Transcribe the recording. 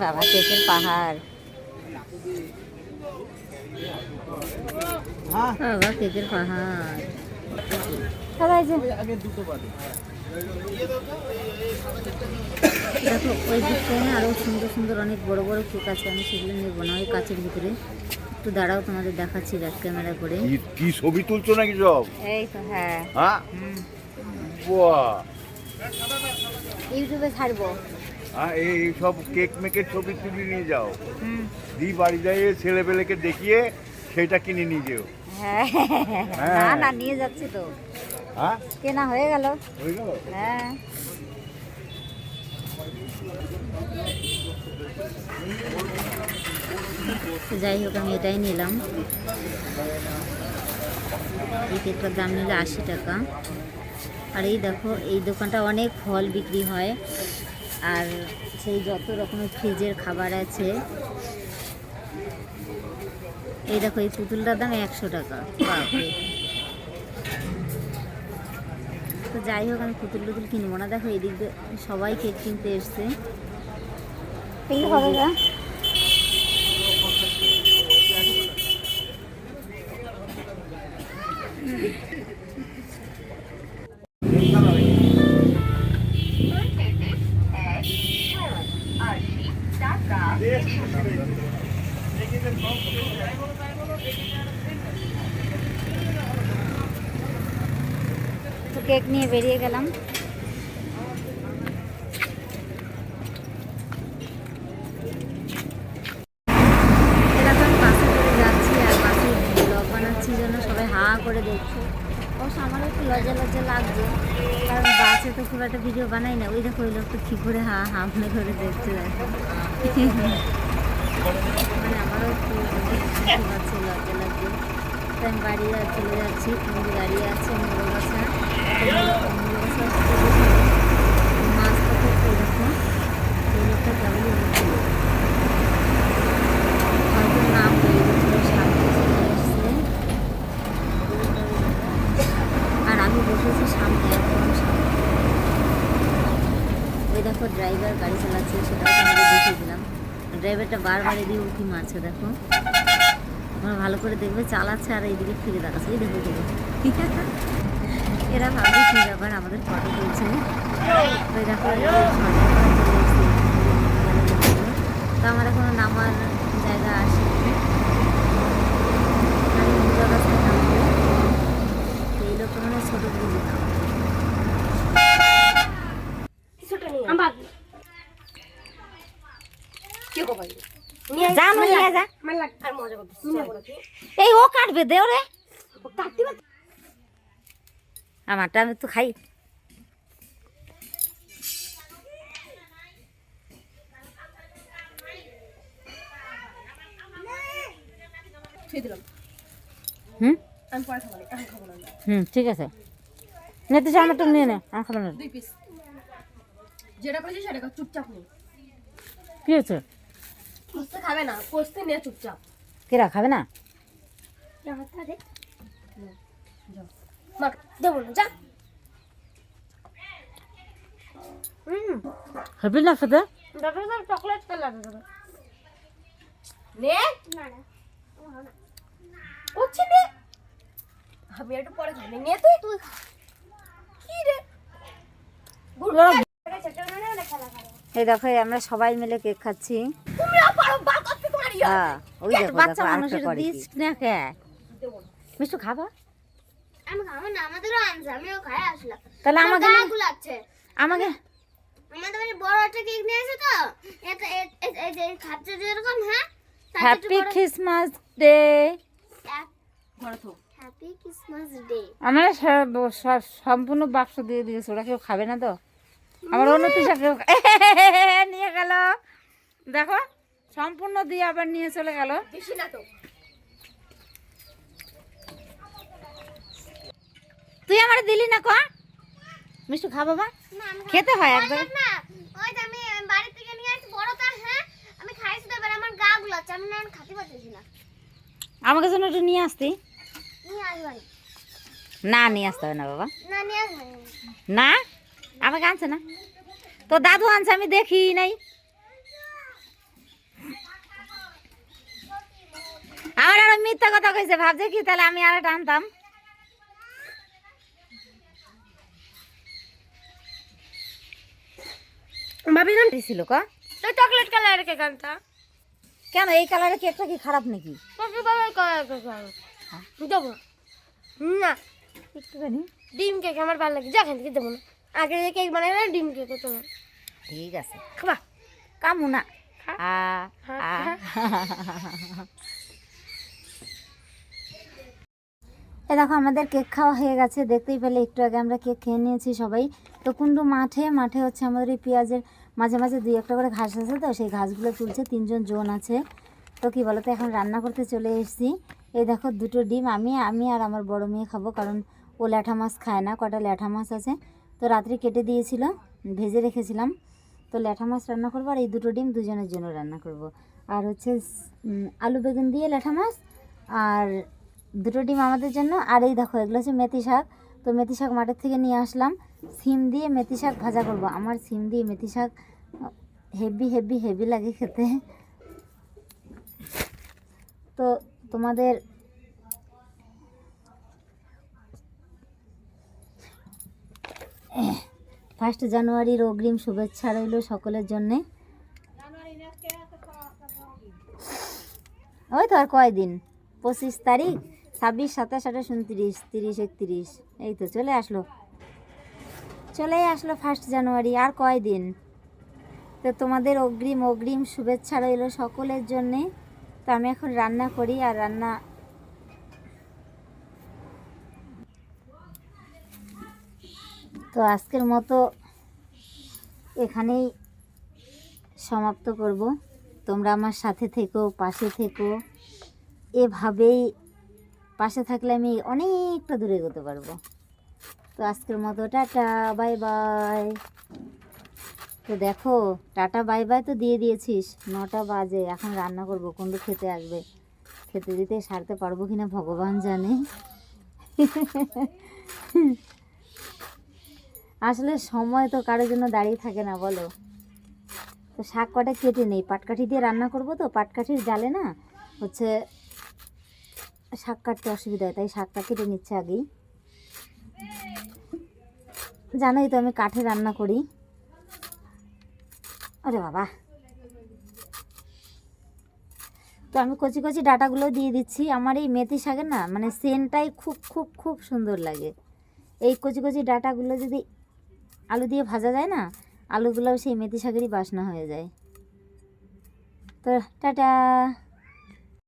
বাবা কেকের পাহাড়, বাবা কেকের পাহাড়। দেখো ওই দিকটায় না আরো সুন্দর সুন্দর অনেক বড় বড় কেক আছে, আমি সেগুলো নেবো না, ওই কাচের ভিতরে। একটু দাঁড়াও, তোমাদের দেখাচ্ছি ব্যাক ক্যামেরা করে। কি ছবি তুলছো নাকি সব? এই তো হ্যাঁ, বাহ, ইউটিউবে ছাড়বো। এই সব কেক মেকের ছবি তুলে নিয়ে যাও, দি বাড়ি যাই ছেলেপেলেকে দেখিয়ে সেটা কিনে নিয়ে যেও। হ্যাঁ না না, নিয়ে যাচ্ছি তো। হ্যাঁ, কেনা হয়ে গেল। হয়ে গেল। হ্যাঁ যাই হোক, আমি এটাই নিলাম। এই কেকটার দাম নিলে 80 টাকা। আর এই দেখো, এই দোকানটা অনেক ফল বিক্রি হয়, আর সেই যত রকমের ফ্রিজের খাবার আছে। এই দেখো, এই পুতুলটার দাম 100 টাকা। তো যাই হোক, আমি পুতুল টুতুল কিনবো না। দেখো এই দিক দিয়ে সবাই কেক কিনতে এসছে। হবে না, তো কেক নিয়ে বেরিয়ে গেলাম। এরকম বাসে করে যাচ্ছি, আর বাসে ব্লগ বানাচ্ছি জন্য সবাই হা করে দেখছে। অবশ্য আমারও একটু লজ্জা লজ্জা লাগছে, কারণ বাসে তো খুব একটা ভিডিও বানাই না। ওই দেখো, ওই লোকটা কী করে হা হা মনে করে দেখছে, দেখো। মানে আমারও একটু পাচ্ছে, লজ্জা লাগছে। তো আমি বাড়ি চলে যাচ্ছি, আমাদের দাঁড়িয়ে আছে মোড়বাসা। মাছ পথে দেখো, এই লোকটা কেমনই বলছিল, হয়তো নাম হয়ে গেছিল, সামনে চলে এসছে। আর আমি বসেছি সামনে, একদম সামনে। ওই দেখো ড্রাইভার গাড়ি চালাচ্ছে, সেটাও তোমাদের দেখিয়ে দিলাম। ড্রাইভারটা বারবার এদিকে উঁকি মারছে, দেখো। তোমরা ভালো করে দেখবে, চালাচ্ছে আর এইদিকে ফিরে দেখাচ্ছে। এই দেখো, দেখো এরা ভাববে কী ব্যাপার, আমাদের ফটো তুলছে। ওই দেখো তো আমার এখনো নামার জায়গা আসেনি। এই লোক মানে ছোটো বুঝে না। এই ও কাটবে, দে ওরে, আমারটা আমি তো খাই। ঠিক আছে, নিতে চাও আমারটা নিয়ে নে, আমি খাবো না। যেটা করেছি সেটা চুপচাপ নেই। কি হচ্ছে? কষতে খাবে না, কষতে নিয়ে চুপচাপ। কেরা খাবে না? দেবো না, যা। খাবি না খেতে? চকলেট কালার নে, উঠছে নে। আমি একটু পরে খাবি, নে তুই। তুই কি রে? এই দেখো, আমরা সবাই মিলে কেক খাচ্ছি। হ্যাঁ, ওই দেখো, বাচ্চা মানুষের দিস না কে মিষ্টি খাবা? আমি খাবো না, আমাদেরও আনছে, আমিও খাই আসলাম। তাহলে আমাকে আমাদের বাড়ি বড় একটা কেক নিয়ে এসে তো, এটা এই যে খাচ্ছে যেরকম। হ্যাঁ, happy Christmas day. Happy Christmas day. আমরা সম্পূর্ণ বাক্স দিয়ে দিয়েছে, ওরা কেউ খাবে না তো। আমার অনুতিশা কেউ নিয়ে গেল, দেখো সম্পূর্ণ দিয়ে আবার নিয়ে চলে গেল। বেশি না তো, তুই আমার দিলি না ক মিষ্টি খা বাবা, খেতে হয় একদম। না ওই যে আমি বাড়ি থেকে নিয়ে আসি বড়টা। হ্যাঁ, আমি খাইছি তো, এবার আমার গা গুলাচ্ছে, আমি না খেতে পারতেছি না। আমাকে জন্য একটু নিয়ে আসতি। নিয়ে আসবানি না, নিয়ে আসতে হবে না বাবা। না, নিয়ে আসবানি না, আমাকে আনছে না, তো দাদু আনছে, আমি দেখি নাই। আমার আরো মিথ্যা কথা কইছে, ভাবছে কি তাহলে আমি আর একটা আনতাম। ভাবি না ছিল ক চকলেট কালারের কেক আনতা। কেন এই কালারের কেকটা কি খারাপ নাকি? কফি কালার কেক দেবো না, একটুখানি ডিম কেক আমার ভালো লাগে, যা খেতে দেবো না। আগে যে কেক বানাই না ডিম কেক তোমার ঠিক আছে, খাবা। কামু না। আ আ এ দেখো আমাদের কেক খাওয়া হয়ে গেছে, দেখতেই পেলে একটু আগে আমরা কেক খেয়ে নিয়েছি সবাই। তো কুন্ডু মাঠে হচ্ছে আমাদের এই পেঁয়াজের মাঝে মাঝে 2-1টা করে ঘাস আছে, তো সেই ঘাসগুলো তুলছে, 3জন জন আছে। তো কি বলো তো, এখন রান্না করতে চলে এসেছি। এই দেখো 2টো ডিম আমি আর আমার বড় মেয়ে খাবো, কারণ ও ল্যাঠা মাছ খায় না। কটা ল্যাঠা মাছ আছে, তো রাত্রে কেটে দিয়েছিল, ভেজে রেখেছিলাম। তো ল্যাঠা মাছ রান্না করবো, আর এই 2টো ডিম দুজনের জন্য রান্না করব। আর হচ্ছে আলু বেগুন দিয়ে ল্যাঠা মাছ, আর 2টো ডিম আমাদের জন্য। আর এই দেখো এগুলো হচ্ছে মেথি শাক। তো মেথি শাক মাঠের থেকে নিয়ে আসলাম, সিম দিয়ে মেথি শাক ভাজা করব। আমার সিম দিয়ে মেথি শাক হেভি লাগে খেতে। তো তোমাদের ফার্স্ট জানুয়ারির অগ্রিম শুভেচ্ছা রইল সকলের জন্যে। ওই তো আর কয়দিন, 25 তারিখ, 26, 27, 28, 29, 30, 31, এই তো চলে আসলো ফার্স্ট জানুয়ারি, আর কয়দিন। তো তোমাদের অগ্রিম শুভেচ্ছা রইল সকলের জন্যে। তো আমি এখন রান্না করি, আর রান্না তো আজকের মতো এখানেই সমাপ্ত করব। তোমরা আমার সাথে থেকো, পাশে থেকো, এভাবেই পাশে থাকলে আমি অনেকটা দূরে এগোতে পারবো। তো আজকের মতো টাটা বাই বাই। তো দেখো টাটা বাই বাই তো দিয়ে দিয়েছিস, 9টা বাজে, এখন রান্না করব, কোনটা খেতে আসবে, খেতে দিতে সারতে পারবো কিনা ভগবান জানে। আসলে সময় তো কারোর জন্য দাঁড়িয়ে থাকে না বলো। তো শাক কটা কেটে নেই, পাটকাঠি দিয়ে রান্না করব, তো পাটকাঠির জালে না হচ্ছে শাক কাটতে অসুবিধা হয়, তাই শাকটা কেটে নিচ্ছে আগেই। জানোই তো আমি কাঠে রান্না করি। আরে বাবা, তো আমি কচি কচি ডাঁটাগুলো দিয়ে দিচ্ছি। আমার এই মেথি শাকের না মানে সেন্টটাই খুব সুন্দর লাগে। এই কচি কচি ডাঁটাগুলো যদি আলু দিয়ে ভাজা যায় না, আলুগুলোও সেই মেথি শাকেরই বাসনা হয়ে যায়। তো টাটা।